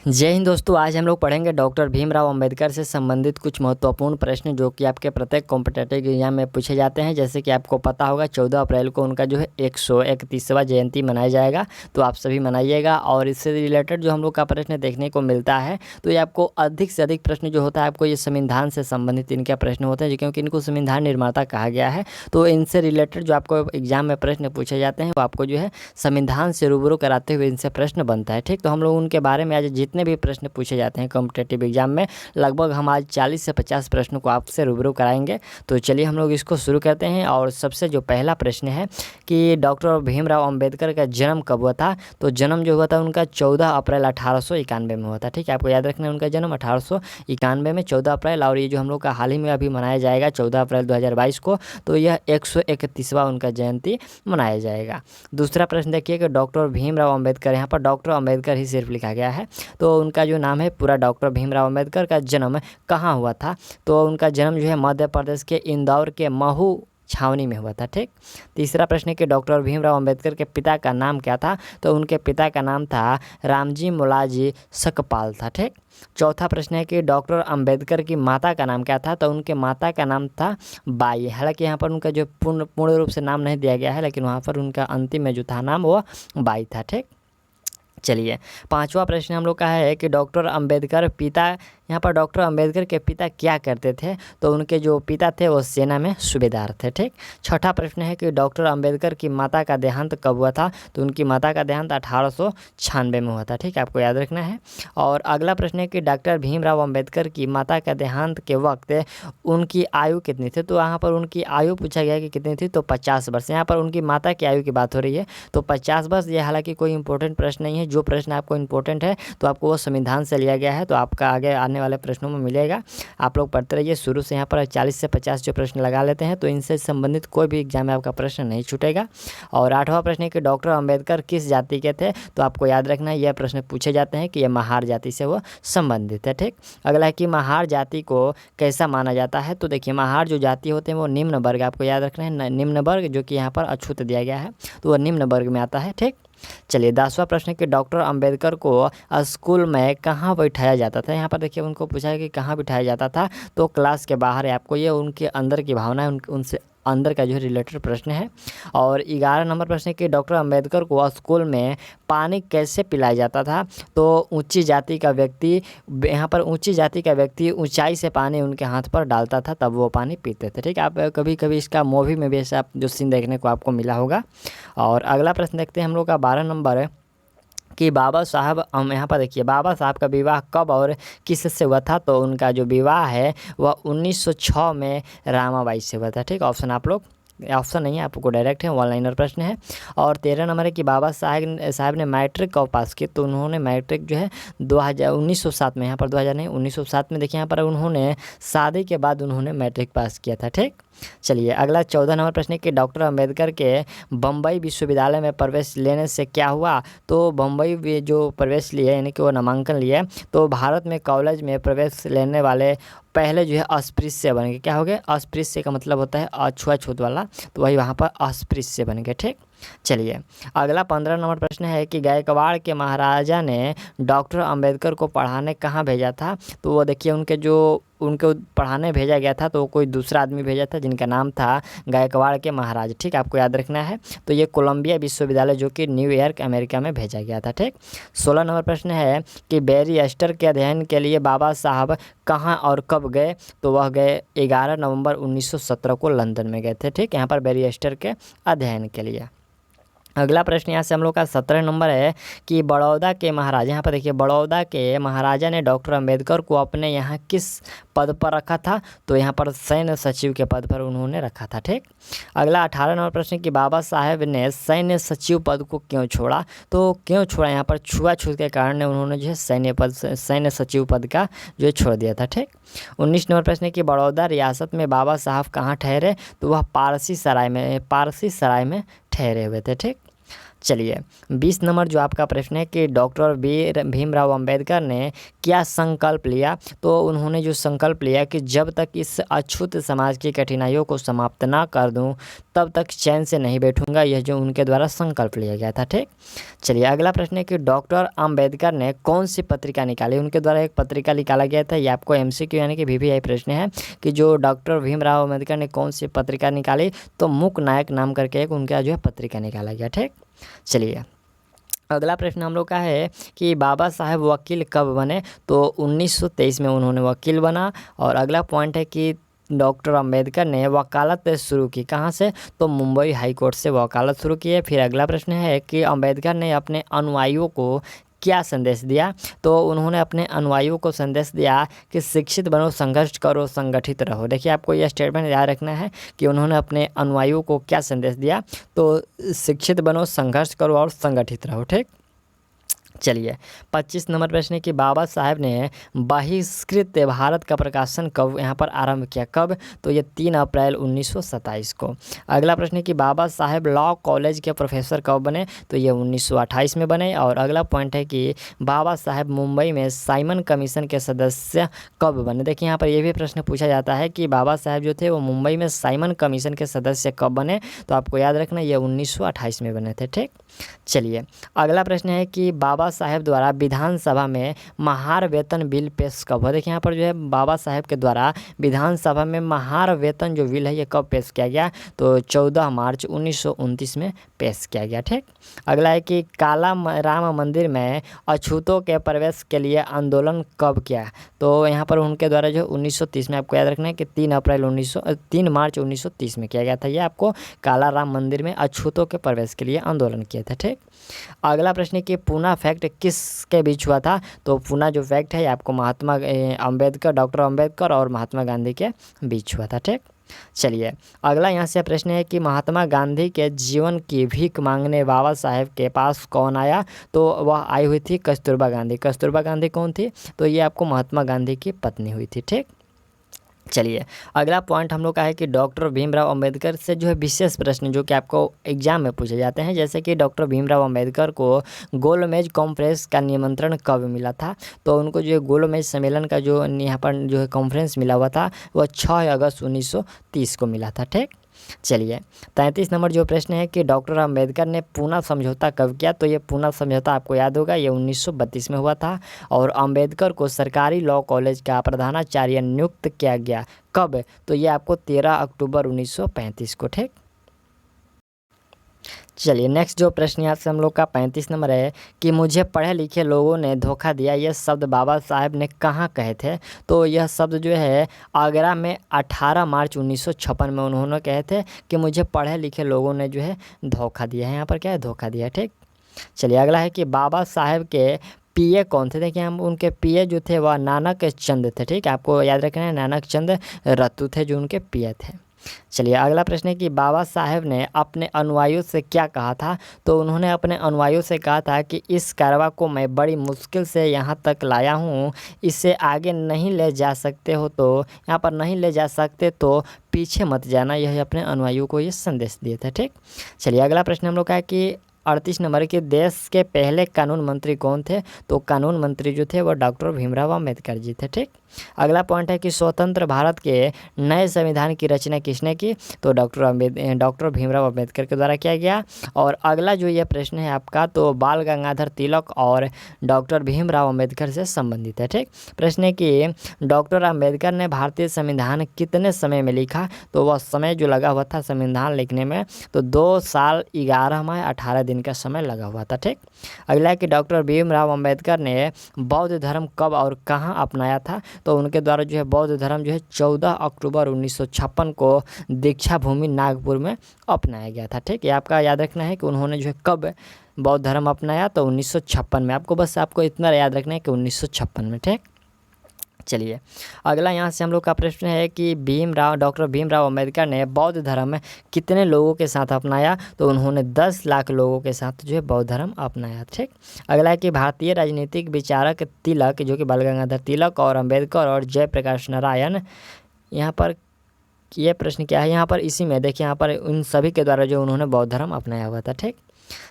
जय हिंद दोस्तों। आज हम लोग पढ़ेंगे डॉक्टर भीमराव अंबेडकर से संबंधित कुछ महत्वपूर्ण प्रश्न जो कि आपके प्रत्येक कॉम्पिटेटिव एग्जाम में पूछे जाते हैं। जैसे कि आपको पता होगा 14 अप्रैल को उनका जो है 131वां जयंती मनाया जाएगा, तो आप सभी मनाइएगा। और इससे रिलेटेड जो हम लोग का प्रश्न देखने को मिलता है, तो ये आपको अधिक से अधिक प्रश्न जो होता है आपको ये संविधान से संबंधित इनके प्रश्न होते हैं, क्योंकि इनको संविधान निर्माता कहा गया है। तो इनसे रिलेटेड जो आपको एग्जाम में प्रश्न पूछे जाते हैं वो आपको जो है संविधान से रूबरू कराते हुए इनसे प्रश्न बनता है। ठीक, तो हम लोग उनके बारे में आज जितने भी प्रश्न पूछे जाते हैं कॉम्पिटेटिव एग्जाम में, लगभग हम आज 40 से 50 प्रश्नों को आपसे रूबरू कराएंगे। तो चलिए हम लोग इसको शुरू करते हैं। और सबसे जो पहला प्रश्न है कि डॉक्टर भीमराव अंबेडकर का जन्म कब हुआ था। तो जन्म जो हुआ था उनका 14 अप्रैल 1891 में हुआ था। ठीक है, आपको याद रखना है उनका जन्म 1891 में 14 अप्रैल। और ये जो हम लोग का हाल ही में अभी मनाया जाएगा 14 अप्रैल 2022 को, तो यह 131वां उनका जयंती मनाया जाएगा। दूसरा प्रश्न देखिए कि डॉक्टर भीमराव अंबेडकर, यहाँ पर डॉक्टर अंबेडकर ही सिर्फ लिखा गया है, तो उनका जो नाम है पूरा डॉक्टर भीमराव अंबेडकर का जन्म कहाँ हुआ था। तो उनका जन्म जो है मध्य प्रदेश के इंदौर के महू छावनी में हुआ था। ठीक, तीसरा प्रश्न है कि डॉक्टर भीमराव अंबेडकर के पिता का नाम क्या था। तो उनके पिता का नाम था रामजी मोलाजी सकपाल था। ठीक, चौथा प्रश्न है कि डॉक्टर अंबेडकर की माता का नाम क्या था। तो उनके माता का नाम था बाई। हालांकि यहाँ पर उनका जो पूर्ण रूप से नाम नहीं दिया गया है, लेकिन वहाँ पर उनका अंतिम में जो था नाम वो बाई था। ठीक, चलिए पांचवा प्रश्न हम लोग का है कि डॉक्टर अंबेडकर पिता, यहाँ पर डॉक्टर अंबेडकर के पिता क्या करते थे। तो उनके जो पिता थे वो सेना में सूबेदार थे। ठीक, छठा प्रश्न है कि डॉक्टर अंबेडकर की माता का देहांत कब हुआ था। तो उनकी माता का देहांत 1896 में हुआ था। ठीक, आपको याद रखना है। और अगला प्रश्न है कि डॉक्टर भीमराव अंबेडकर की माता का देहांत के वक्त उनकी आयु कितनी थी। तो यहाँ पर उनकी आयु पूछा गया कि कितनी थी, तो 50 वर्ष। यहाँ पर उनकी माता की आयु की बात हो रही है, तो 50 वर्ष। ये हालांकि कोई इंपॉर्टेंट प्रश्न नहीं है, जो प्रश्न आपको इंपॉर्टेंट है तो आपको वो संविधान से लिया गया है, तो आपका आगे आने वाले प्रश्नों में मिलेगा। आप लोग पढ़ते रहिए शुरू से। यहाँ पर 40 से 50 जो प्रश्न लगा लेते हैं, तो इनसे संबंधित कोई भी एग्जाम में आपका प्रश्न नहीं छूटेगा। और आठवां प्रश्न है कि डॉक्टर अंबेडकर किस जाति के थे। तो आपको याद रखना है, यह प्रश्न पूछे जाते हैं कि यह महार जाति से वो संबंधित है। ठीक, अगला है कि महार जाति को कैसा माना जाता है। तो देखिए महार जो जाति होते हैं वो निम्न वर्ग, आपको याद रखना है निम्न वर्ग, जो कि यहाँ पर अछूत दिया गया है, तो वह निम्न वर्ग में आता है। ठीक, चलिए 10वां प्रश्न है कि डॉक्टर अंबेडकर को स्कूल में कहाँ बैठाया जाता था। यहाँ पर देखिए उनको पूछा है कि कहाँ बिठाया जाता था, तो क्लास के बाहर है। आपको ये उनके अंदर की भावना है, उनसे अंदर का जो है रिलेटेड प्रश्न है। और 11 नंबर प्रश्न है कि डॉक्टर अंबेडकर को स्कूल में पानी कैसे पिलाया जाता था। तो ऊंची जाति का व्यक्ति, यहाँ पर ऊंची जाति का व्यक्ति ऊंचाई से पानी उनके हाथ पर डालता था, तब वो पानी पीते थे। ठीक है, आप कभी कभी इसका मूवी में भी ऐसा जो सीन देखने को आपको मिला होगा। और अगला प्रश्न देखते हैं हम लोग का 12 नंबर है कि बाबा साहब, हम यहाँ पर देखिए बाबा साहब का विवाह कब और किससे हुआ था। तो उनका जो विवाह है वह 1906 में रामाबाई से हुआ था। ठीक, ऑप्शन आप लोग, ऑप्शन नहीं है, आपको डायरेक्ट है, वन लाइनर प्रश्न है। और 13 नंबर है कि बाबा साहब ने मैट्रिक कब पास की। तो उन्होंने मैट्रिक जो है 1907 में, यहाँ पर 2000 नहीं 1907 में, देखिए यहाँ पर उन्होंने शादी के बाद उन्होंने मैट्रिक पास किया था। ठीक, चलिए अगला 14 नंबर प्रश्न है कि डॉक्टर अंबेडकर के बम्बई विश्वविद्यालय में प्रवेश लेने से क्या हुआ। तो बम्बई में जो प्रवेश लिए, यानी कि वो नामांकन लिए, तो भारत में कॉलेज में प्रवेश लेने वाले पहले जो है अस्पृश्य बन गए। क्या हो गए, अस्पृश्य का मतलब होता है अछूआछूत वाला, तो वही वहाँ पर अस्पृश्य बन गए। ठीक, चलिए अगला 15 नंबर प्रश्न है कि गायकवाड़ के महाराजा ने डॉक्टर अंबेडकर को पढ़ाने कहाँ भेजा था। तो वो देखिए उनको पढ़ाने भेजा गया था, तो कोई दूसरा आदमी भेजा था जिनका नाम था गायकवाड़ के महाराज। ठीक, आपको याद रखना है। तो ये कोलंबिया विश्वविद्यालय जो कि न्यूयॉर्क अमेरिका में भेजा गया था। ठीक, 16 नंबर प्रश्न है कि बैरिस्टर के अध्ययन के लिए बाबा साहब कहाँ और कब गए। तो वह गए 11 नवंबर 1917 को लंदन में गए थे। ठीक, यहाँ पर बैरिस्टर के अध्ययन के लिए। अगला प्रश्न यहाँ से हम लोग का 17 नंबर है कि बड़ौदा के महाराजा, यहाँ पर देखिए बड़ौदा के महाराजा ने डॉक्टर अंबेडकर को अपने यहाँ किस पद पर रखा था। तो यहाँ पर सैन्य सचिव के पद पर उन्होंने रखा था। ठीक, अगला 18 नंबर प्रश्न कि बाबा साहेब ने सैन्य सचिव पद को क्यों छोड़ा। तो क्यों छोड़ा, यहाँ पर छुआछूत के कारण उन्होंने जो है सैन्य सचिव पद का जो है छोड़ दिया था। ठीक, 19 नंबर प्रश्न कि बड़ौदा रियासत में बाबा साहब कहाँ ठहरे। तो वह पारसी सराय में ठहरे हुए थे। ठीक, चलिए 20 नंबर जो आपका प्रश्न है कि डॉक्टर भीमराव अंबेडकर ने क्या संकल्प लिया। तो उन्होंने जो संकल्प लिया कि जब तक इस अछूत समाज की कठिनाइयों को समाप्त ना कर दूं तब तक चैन से नहीं बैठूंगा, यह जो उनके द्वारा संकल्प लिया गया था। ठीक, चलिए अगला प्रश्न है कि डॉक्टर अंबेडकर ने कौन सी पत्रिका निकाली। उनके द्वारा एक पत्रिका निकाला गया था। ये आपको एमसीक्यू यानी कि वीवीआई प्रश्न है कि जो डॉक्टर भीमराव अंबेडकर ने कौन सी पत्रिका निकाली। तो मूक नायक नाम करके एक उनका जो है पत्रिका निकाला गया। ठीक, चलिए अगला प्रश्न हम लोग का है कि बाबा साहेब वकील कब बने। तो 1923 में उन्होंने वकील बना। और अगला पॉइंट है कि डॉक्टर अंबेडकर ने वकालत शुरू की कहाँ से। तो मुंबई हाई कोर्ट से वकालत शुरू की है। फिर अगला प्रश्न है कि अंबेडकर ने अपने अनुयायियों को क्या संदेश दिया। तो उन्होंने अपने अनुयायियों को संदेश दिया कि शिक्षित बनो, संघर्ष करो, संगठित रहो। देखिए आपको यह स्टेटमेंट याद रखना है कि उन्होंने अपने अनुयायियों को क्या संदेश दिया। तो शिक्षित बनो, संघर्ष करो और संगठित रहो। ठीक, चलिए 25 नंबर प्रश्न है कि बाबा साहेब ने बहिष्कृत भारत का प्रकाशन कब यहाँ पर आरंभ किया। कब। तो ये 3 अप्रैल 1927 को। अगला प्रश्न है कि बाबा साहेब लॉ कॉलेज के प्रोफेसर कब बने। तो ये 1928 में बने। और अगला पॉइंट है कि बाबा साहेब मुंबई में साइमन कमीशन के सदस्य कब बने। देखिए यहाँ पर यह भी प्रश्न पूछा जाता है कि बाबा साहेब जो थे वो मुंबई में साइमन कमीशन के सदस्य कब बने। तो आपको याद रखना ये 1928 में बने थे। ठीक, चलिए अगला प्रश्न है कि बाबा साहेब द्वारा विधानसभा में महार वेतन बिल पेश कब हुआ। देखिए यहाँ पर जो है बाबा साहेब के द्वारा विधानसभा में महार वेतन जो बिल है ये कब पेश किया गया। तो 14 मार्च 1929 में पेश किया गया। ठीक, अगला है कि काला राम मंदिर में अछूतों के प्रवेश के लिए आंदोलन कब किया। तो यहाँ पर उनके द्वारा जो 1930 में, आपको याद रखना है कि 3 मार्च 1930 में किया गया था। ये आपको काला राम मंदिर में अछूतों के प्रवेश के लिए आंदोलन किया था। ठीक, अगला प्रश्न है कि पूना फैक्ट किसके बीच हुआ था। तो पूना जो फैक्ट है आपको महात्मा अंबेडकर, डॉक्टर अंबेडकर और महात्मा गांधी के बीच हुआ था। ठीक, चलिए अगला यहाँ से प्रश्न है कि महात्मा गांधी के जीवन की भीख मांगने बाबा साहेब के पास कौन आया। तो वह आई हुई थी कस्तूरबा गांधी। कस्तूरबा गांधी कौन थी। तो ये आपको महात्मा गांधी की पत्नी हुई थी। ठीक, चलिए अगला पॉइंट हम लोग का है कि डॉक्टर भीमराव अंबेडकर से जो है विशेष प्रश्न जो कि आपको एग्जाम में पूछे जाते हैं। जैसे कि डॉक्टर भीमराव अंबेडकर को गोलमेज कॉन्फ्रेंस का निमंत्रण कब मिला था। तो उनको जो गोलमेज सम्मेलन का जो यहाँ पर जो है कॉन्फ्रेंस मिला हुआ था वह 6 अगस्त 1930 को मिला था। ठीक, चलिए 33 नंबर जो प्रश्न है कि डॉक्टर अंबेडकर ने पूना समझौता कब किया। तो ये पूना समझौता आपको याद होगा ये 1932 में हुआ था। और अंबेडकर को सरकारी लॉ कॉलेज का प्रधानाचार्य नियुक्त किया गया कब। तो ये आपको 13 अक्टूबर 1935 को। ठीक, चलिए नेक्स्ट जो प्रश्न यहाँ से हम लोग का 35 नंबर है कि मुझे पढ़े लिखे लोगों ने धोखा दिया, यह शब्द बाबा साहेब ने कहाँ कहे थे। तो यह शब्द जो है आगरा में 18 मार्च 1956 में उन्होंने कहे थे कि मुझे पढ़े लिखे लोगों ने जो है धोखा दिया है। यहाँ पर क्या है, धोखा दिया। ठीक, चलिए अगला है कि बाबा साहेब के पीए कौन थे। देखिए हम उनके पीए जो थे वह नानक चंद थे। ठीक, आपको याद रखना है नानक चंद रत्तू थे जो उनके पीए थे। चलिए अगला प्रश्न है कि बाबा साहेब ने अपने अनुयायियों से क्या कहा था। तो उन्होंने अपने अनुयायियों से कहा था कि इस कारवा को मैं बड़ी मुश्किल से यहाँ तक लाया हूँ, इसे आगे नहीं ले जा सकते हो तो यहाँ पर नहीं ले जा सकते तो पीछे मत जाना। यह अपने अनुयायियों को ये संदेश दिए थे। ठीक, चलिए अगला प्रश्न हम लोग का है कि 38 नंबर के देश के पहले कानून मंत्री कौन थे। तो कानून मंत्री जो थे वो डॉक्टर भीमराव अंबेडकर जी थे। ठीक, अगला पॉइंट है कि स्वतंत्र भारत के नए संविधान की रचना किसने की। तो डॉक्टर भीमराव अंबेडकर के द्वारा किया गया। और अगला जो ये प्रश्न है आपका तो बाल गंगाधर तिलक और डॉक्टर भीमराव अंबेडकर से संबंधित है। ठीक, प्रश्न है कि डॉक्टर अंबेडकर ने भारतीय संविधान कितने समय में लिखा। तो वह समय जो लगा हुआ था संविधान लिखने में तो 2 साल 11 माह 18 दिन का समय लगा हुआ था। ठीक, अगला है कि डॉक्टर भीमराव अंबेडकर ने बौद्ध धर्म कब और कहाँ अपनाया था। तो उनके द्वारा जो है बौद्ध धर्म जो है 14 अक्टूबर 1956 को दीक्षा भूमि नागपुर में अपनाया गया था। ठीक, ये आपका याद रखना है कि उन्होंने जो है कब बौद्ध धर्म अपनाया। तो 1956 में। आपको इतना याद रखना है कि 1956 में। ठीक, चलिए अगला यहाँ से हम लोग का प्रश्न है कि डॉक्टर भीमराव अंबेडकर ने बौद्ध धर्म कितने लोगों के साथ अपनाया। तो उन्होंने 10 लाख लोगों के साथ जो है बौद्ध धर्म अपनाया। ठीक, अगला है कि भारतीय राजनीतिक विचारक तिलक जो कि बाल गंगाधर तिलक और अंबेडकर और जयप्रकाश नारायण, यहाँ पर ये प्रश्न क्या है। यहाँ पर इसी में देखिए यहाँ पर उन सभी के द्वारा जो उन्होंने बौद्ध धर्म अपनाया हुआ था। ठीक,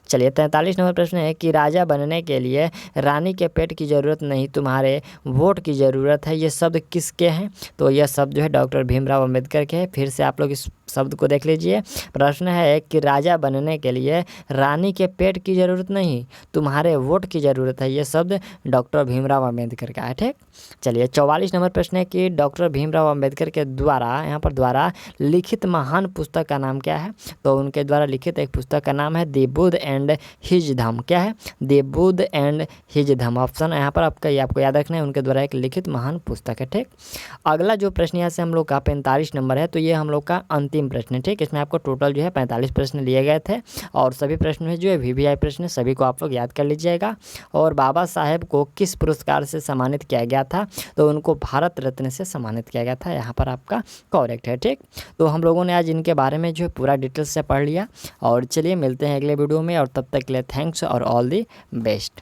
चलिए 43 नंबर प्रश्न है कि राजा बनने के लिए रानी के पेट की ज़रूरत नहीं, तुम्हारे वोट की ज़रूरत है। ये शब्द किसके हैं? तो यह शब्द जो है डॉक्टर भीमराव अंबेडकर के हैं। फिर से आप लोग इस शब्द को देख लीजिए। प्रश्न है कि राजा बनने के लिए रानी के पेट की ज़रूरत नहीं, तुम्हारे वोट की ज़रूरत है। ये शब्द डॉक्टर भीमराव अंबेडकर का है। ठीक, चलिए 44 नंबर प्रश्न है कि डॉक्टर भीमराव अंबेडकर के द्वारा द्वारा लिखित महान पुस्तक का नाम क्या है? तो उनके द्वारा लिखित एक पुस्तक का नाम है द बुद्ध एंड हिज धम्म। क्या है? The Buddha and his Dhamma. Option यहाँ पर आपको याद रखना है, उनके द्वारा एक लिखित महान पुस्तक है। ठीक, अगला जो प्रश्न यहाँ से हम लोग का 45 नंबर है, तो ये हम लोग का अंतिम प्रश्न है। ठीक, इसमें आपको टोटल जो है 45 प्रश्न लिए गए थे और सभी प्रश्न में जो है VVI प्रश्न, सभी को आप लोग याद कर लीजिएगा। और बाबा साहेब को किस पुरस्कार से सम्मानित किया गया था? तो उनको भारत रत्न से सम्मानित किया गया था। यहाँ पर आपका करेक्ट है। ठीक, तो हम लोगों ने आज इनके बारे में जो है पूरा डिटेल्स से पढ़ लिया। और चलिए मिलते हैं अगले वीडियो में, और तब तक के लिए थैंक्स और ऑल दी बेस्ट।